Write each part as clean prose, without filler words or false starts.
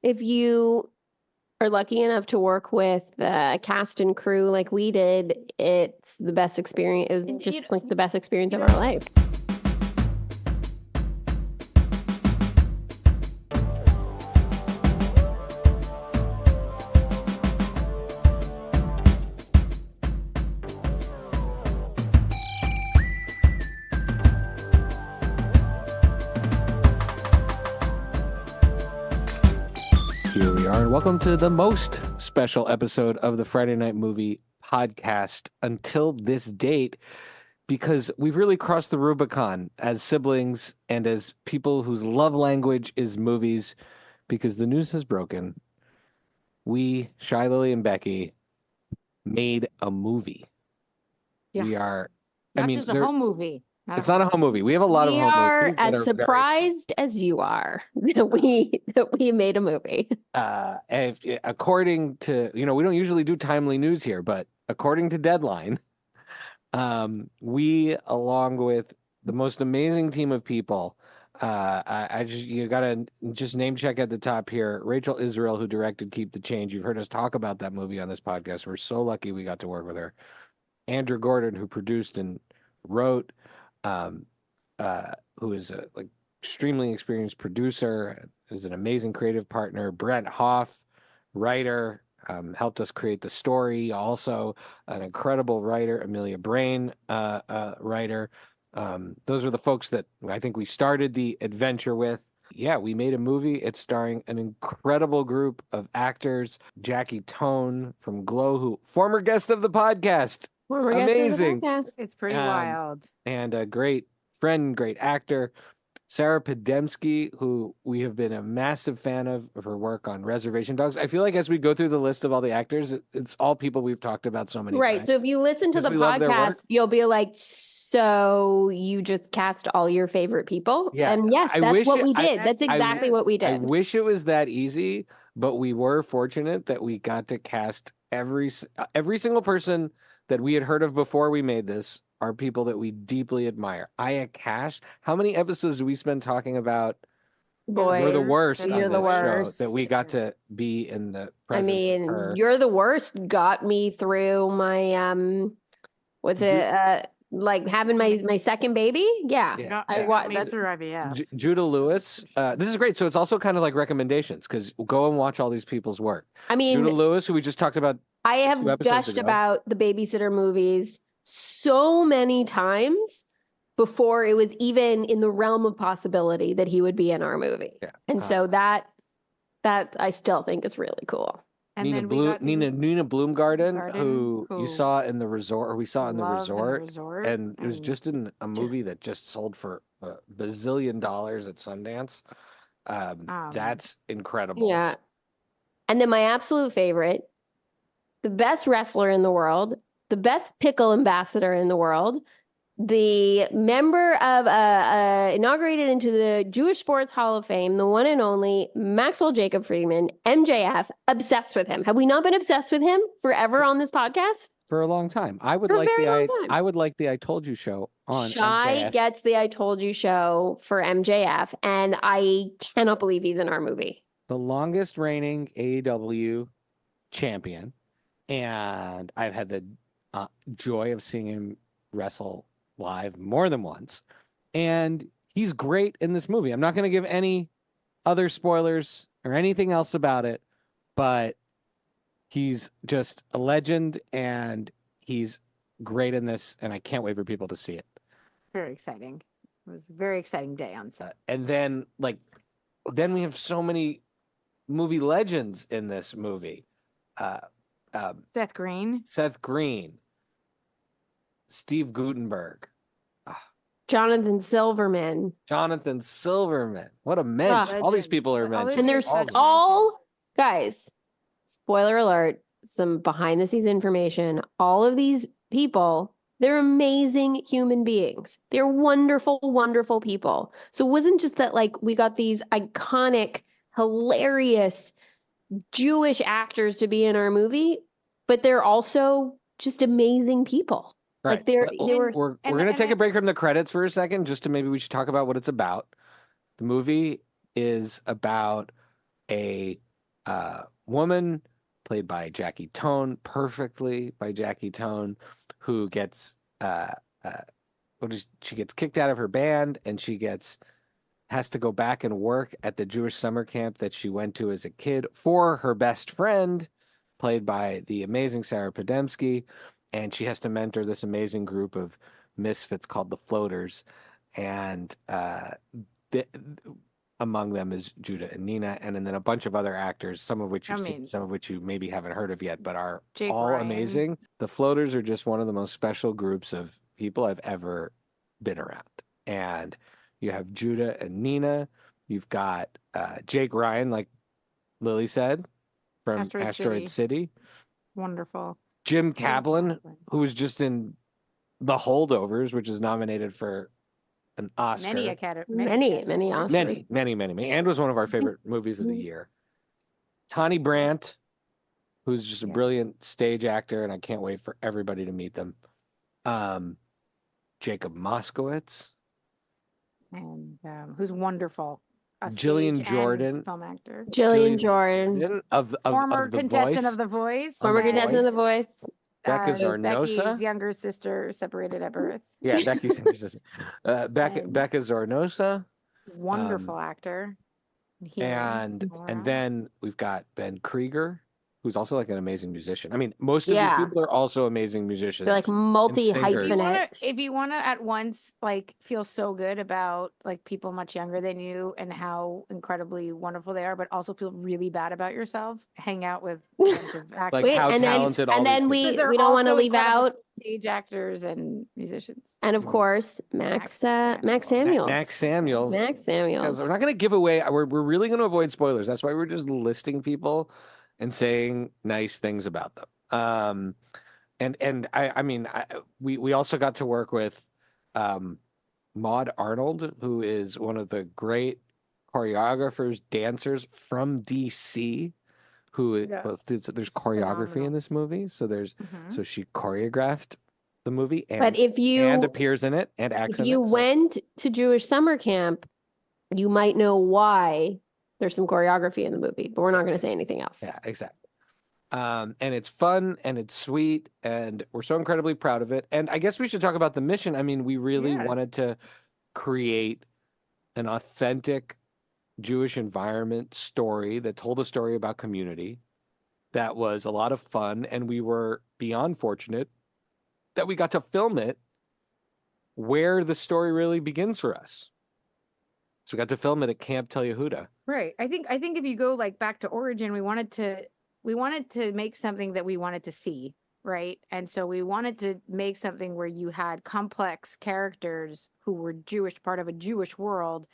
if you are lucky enough to work with the cast and crew like we did, it's the best experience. It was just like the best experience of our life. Here we are, and welcome to the most special episode of the Friday Night Movie Podcast until this date, because we've really crossed the Rubicon as siblings and as people whose love language is movies, because the news has broken. We, Shai, Lily, and Becky, made a movie. Yeah. We are, Not just a home movie. It's not a home movie. We have a lot of home movies. We are as surprised as you are that we made a movie. According to, we don't usually do timely news here, but according to Deadline, we, along with the most amazing team of people, you gotta just name check at the top here. Rachel Israel, who directed Keep the Change. You've heard us talk about that movie on this podcast. We're so lucky we got to work with her. Andra Gordon, who produced and wrote, who is a extremely experienced producer, is an amazing creative partner. Brent Hoff, writer, helped us create the story. Also, an incredible writer, Amelia Brain, writer. Those are the folks that I think we started the adventure with. Yeah, we made a movie. It's starring an incredible group of actors. Jackie Tone from Glow, who former guest of the podcast. Amazing. It's pretty wild. And a great friend, great actor, Sarah Podemsky, who we have been a massive fan of her work on Reservation Dogs. I feel like as we go through the list of all the actors, it's all people we've talked about so many times. Right. So if you listen to the podcast, you'll be like, so you just cast all your favorite people? Yeah. And yes, that's what we did. That's exactly what we did. I wish it was that easy, but we were fortunate that we got to cast every single person that we had heard of before we made this are people that we deeply admire. Aya Cash, how many episodes do we spend talking about? Boy, You're the worst You're on the this worst. show that we got to be in the presence of her. You're the worst got me through my like having my second baby. Yeah. I watched that through IVF. Judah Lewis. This is great. So it's also kind of like recommendations, because go and watch all these people's work. Judah Lewis, who we just talked about. I have gushed about the babysitter movies so many times before it was even in the realm of possibility that he would be in our movie. Yeah. And so that I still think is really cool. And Nina Bloomgarden, who you saw in The Resort, or we saw in The Resort, and it was just in a movie that just sold for $1 bazillion at Sundance. That's incredible. Yeah. And then my absolute favorite, the best wrestler in the world, the best pickle ambassador in the world, the member of inaugurated into the Jewish Sports Hall of Fame, the one and only Maxwell Jacob Friedman, MJF, obsessed with him. Have we not been obsessed with him forever on this podcast? For a long time. I would like the I Told You show on Shai MJF. gets the I Told You show for MJF, and I cannot believe he's in our movie. The longest reigning AEW champion, and I've had the joy of seeing him wrestle live more than once, and he's great in this movie. I'm not going to give any other spoilers or anything else about it, but he's just a legend, and he's great in this, and I can't wait for people to see it. Very exciting. It was a very exciting day on set. And then we have so many movie legends in this movie. Seth Green, Steve Guttenberg, Jonathan Silverman. What a mensch. All these people are mentioned. And there's all, guys, spoiler alert, some behind the scenes information. All of these people, they're amazing human beings. They're wonderful, wonderful people. So it wasn't just that we got these iconic, hilarious Jewish actors to be in our movie, but they're also just amazing people. Right. We're going to take a break from the credits for a second, just to maybe we should talk about what it's about. The movie is about a woman played by Jackie Tone, perfectly by Jackie Tone, who gets she gets kicked out of her band, and she has to go back and work at the Jewish summer camp that she went to as a kid for her best friend, played by the amazing Sarah Podemsky, and she has to mentor this amazing group of misfits called the Floaters, and among them is Judah and Nina, and then a bunch of other actors, some of which you've seen, some of which you maybe haven't heard of yet, but are Jake all Ryan. amazing. The Floaters are just one of the most special groups of people I've ever been around. And you have Judah and Nina. You've got Jake Ryan, like Lily said, from Asteroid City. Wonderful. Jim Kaplan, who was just in The Holdovers, which is nominated for an Oscar. Many Oscars. Many. And was one of our favorite movies of the year. Tani Brandt, who's just a brilliant stage actor, and I can't wait for everybody to meet them. Jacob Moskowitz. And who's wonderful. Jillian Jordan. Film actor. Jillian Jordan. Former contestant of The Voice. Former contestant of The Voice. Becca Zornosa. Becky's younger sister, separated at birth. Yeah, Becky's younger sister. Becca Zornosa. Wonderful actor. And then we've got Ben Krieger, who's also like an amazing musician. I mean, most of these people are also amazing musicians. They're like multi-hyphenates. If you want to at once like feel so good about like people much younger than you and how incredibly wonderful they are, but also feel really bad about yourself, hang out with a bunch of actors. Like how talented all and then we don't want to leave out stage actors and musicians. And of course, Max Samuels. Max Samuels. Because we're not going to give away. We're really going to avoid spoilers. That's why we're just listing people and saying nice things about them. We also got to work with Maud Arnold, who is one of the great choreographers, dancers from DC. There's choreography in this movie, so so she choreographed the movie, and appears in it and acts in it. If you went to Jewish summer camp, you might know why there's some choreography in the movie, but we're not going to say anything else. Yeah, exactly. And it's fun and it's sweet, and we're so incredibly proud of it. And I guess we should talk about the mission. I mean, we really wanted to create an authentic Jewish environment story that told a story about community that was a lot of fun, and we were beyond fortunate that we got to film it where the story really begins for us. So we got to film it at Camp Tel Yehudah. Right. I think if you go like back to origin, we wanted to make something that we wanted to see, right? And so we wanted to make something where you had complex characters who were Jewish, part of a Jewish world,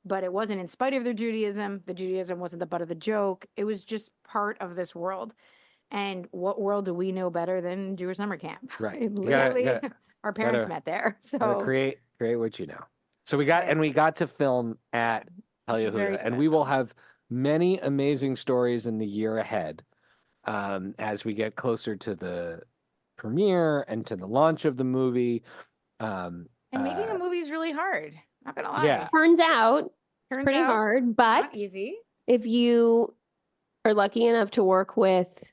but it wasn't in spite of their Judaism. The Judaism wasn't the butt of the joke. It was just part of this world. And what world do we know better than Jewish summer camp? Right. Literally, our parents met there. So create what you know. So we got to film at Tel Yehudah, and we will have many amazing stories in the year ahead as we get closer to the premiere and to the launch of the movie. And making a movie is really hard. Not gonna lie. Yeah. Turns out it's pretty hard, but not easy. If you are lucky enough to work with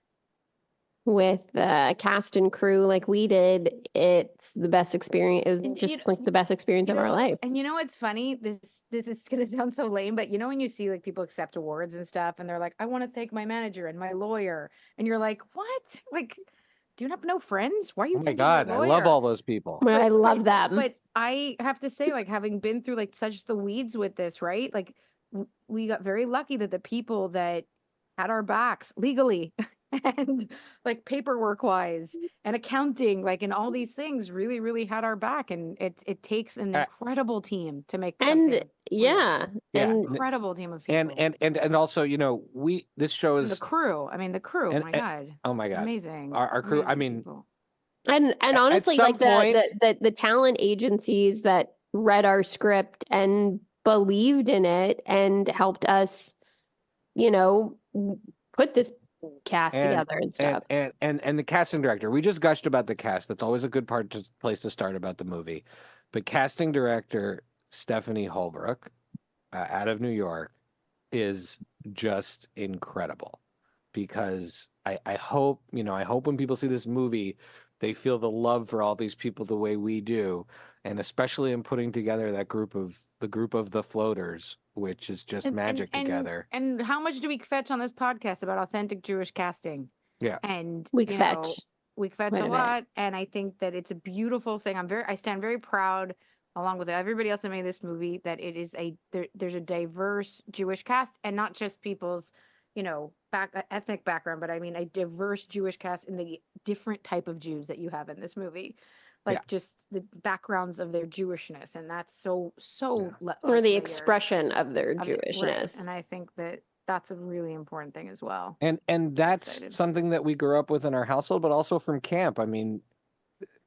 cast and crew like we did, it's the best experience. It was just like the best experience of our life. And you know what's funny? This is gonna sound so lame, but you know when you see like people accept awards and stuff, and they're like, "I want to thank my manager and my lawyer," and you're like, "What? Like, do you have no friends? Why are you?" Oh my God, I love all those people. I love them. But I have to say, like, having been through like such the weeds with this, right? Like, we got very lucky that the people that had our backs legally and like paperwork wise and accounting, like, and all these things really, really had our back. And it takes an incredible team to make an incredible team of people. And also, you know, this show is the crew. I mean, the crew. Oh my God. Amazing. Our crew. Amazing I mean, people. And honestly, like the talent agencies that read our script and believed in it and helped us, you know, put this cast together and stuff. And the casting director. We just gushed about the cast. That's always a good place to start about the movie. But casting director Stephanie Holbrook, out of New York, is just incredible. because I hope, I hope when people see this movie, they feel the love for all these people the way we do. And especially in putting together the group of the floaters, which is just magic together. And how much do we fetch on this podcast about authentic Jewish casting? Yeah. And We you fetch. know, we fetch quite a a bit. lot, and I think that it's a beautiful thing. I stand very proud, along with everybody else that made this movie, that it is there's a diverse Jewish cast, and not just people's, ethnic background, but I mean a diverse Jewish cast in the different type of Jews that you have in this movie, like just the backgrounds of their Jewishness, and that's so Or the layered expression of their of it, right. Jewishness. And I think that that's a really important thing as well. And that's excited. something that we grew up with in our household, but also from camp. I mean,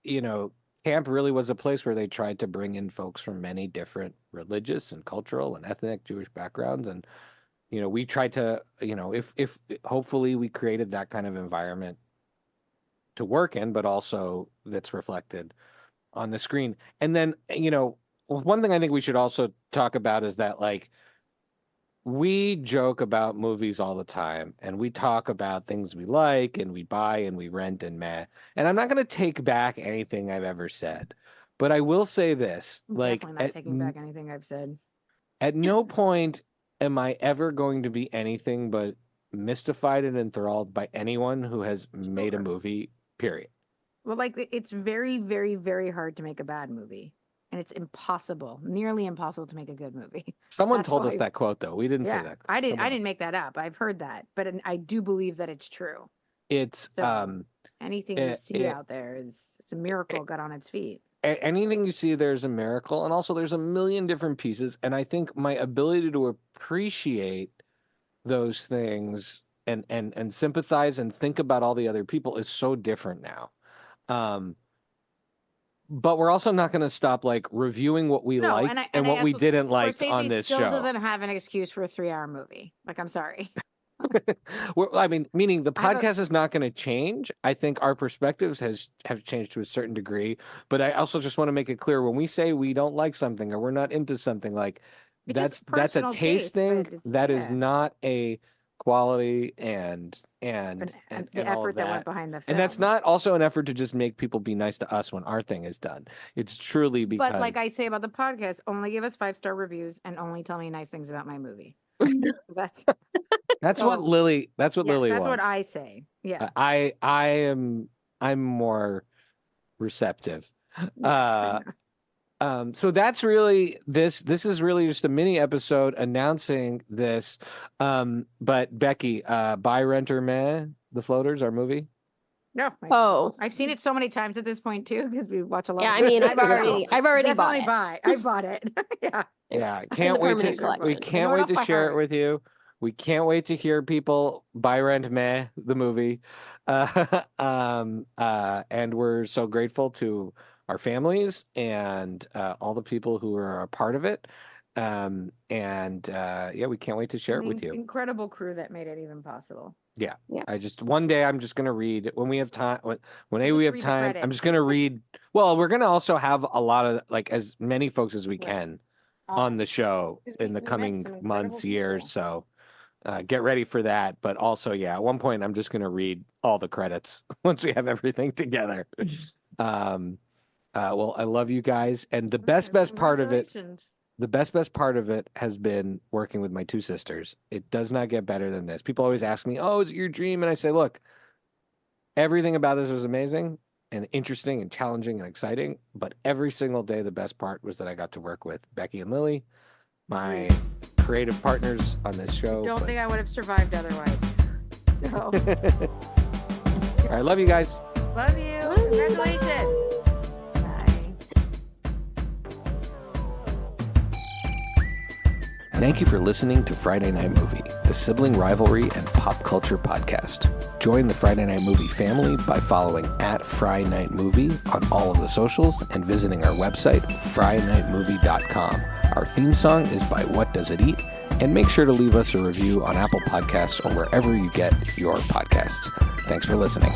camp really was a place where they tried to bring in folks from many different religious and cultural and ethnic Jewish backgrounds. And, we tried to, if hopefully we created that kind of environment to work in, but also that's reflected on the screen. And then, one thing I think we should also talk about is that, like, we joke about movies all the time, and we talk about things we like and we buy and we rent and meh. And I'm not going to take back anything I've ever said, but I will say this: I'm like, definitely not taking back anything I've said. at no point am I ever going to be anything but mystified and enthralled by anyone who has made a movie. Period. Well, like, it's very, very, very hard to make a bad movie. And it's nearly impossible to make a good movie. Someone That's told why- us that quote, though. We didn't say that. I didn't. Someone I didn't else. make that up. I've heard that, but I do believe that it's true. It's So, anything you see it- out there it's a miracle got on its feet. anything you see, there's a miracle, and also there's a million different pieces. And I think my ability to appreciate those things and sympathize and think about all the other people is so different now. But we're also not going to stop, like, reviewing what we liked and what we didn't like on this still show. Doesn't have an excuse for a 3-hour movie. Like, I'm sorry. Meaning the I have a- podcast is not going to change. I think our perspectives have changed to a certain degree. But I also just want to make it clear, when we say we don't like something or we're not into something, like, It's that's just a personal taste taste, thing. but it's- That is yeah. not a quality and The all effort of that went that. behind the film. And that's not also an effort to just make people be nice to us when our thing is done. It's truly because But like I say about the podcast, only give us 5-star reviews and only tell me nice things about my movie. That's that's so- what Lily yes, Lily that's wants. what I say. Yeah. I'm more receptive. So that's really this is really just a mini episode announcing this. But Becky, buy, rent, or meh, The Floaters, our movie. No. Oh. I've seen it so many times at this point too, because we watch a lot. Yeah, of I mean, I've movies. already bought Definitely it. buy. I bought it. Yeah. Yeah, the can't wait to permanent collection. we I can't know it wait off to by share it heart. with you. We can't wait to hear people buy, rent, meh, the movie. And we're so grateful to our families and all the people who are a part of it. We can't wait to share it with you. Incredible crew that made it even possible. Yeah. Yeah. One day I'm just going to read when we have time. When Just we have read the time, I'm credits. just going to read. Well, we're going to also have a lot of, like, as many folks as we Right. can on the show Because in the we met coming some incredible months, years. people. So get ready for that. But also, yeah, at one point I'm just going to read all the credits once we have everything together. Well, I love you guys. And the best part of it, Congratulations. the best part of it has been working with my two sisters. It does not get better than this. People always ask me, "Oh, is it your dream?" And I say, "Look, everything about this was amazing and interesting and challenging and exciting. But every single day, the best part was that I got to work with Becky and Lily, my creative partners on this show." Don't think I would have survived otherwise. So, All right, love you guys. love you. Love you. Congratulations. Bye. Thank you for listening to Friday Night Movie, the sibling rivalry and pop culture podcast. Join the Friday Night Movie family by following @FriNightMovie on all of the socials and visiting our website, FriNightMovie.com. Our theme song is by What Does It Eat? And make sure to leave us a review on Apple Podcasts or wherever you get your podcasts. Thanks for listening.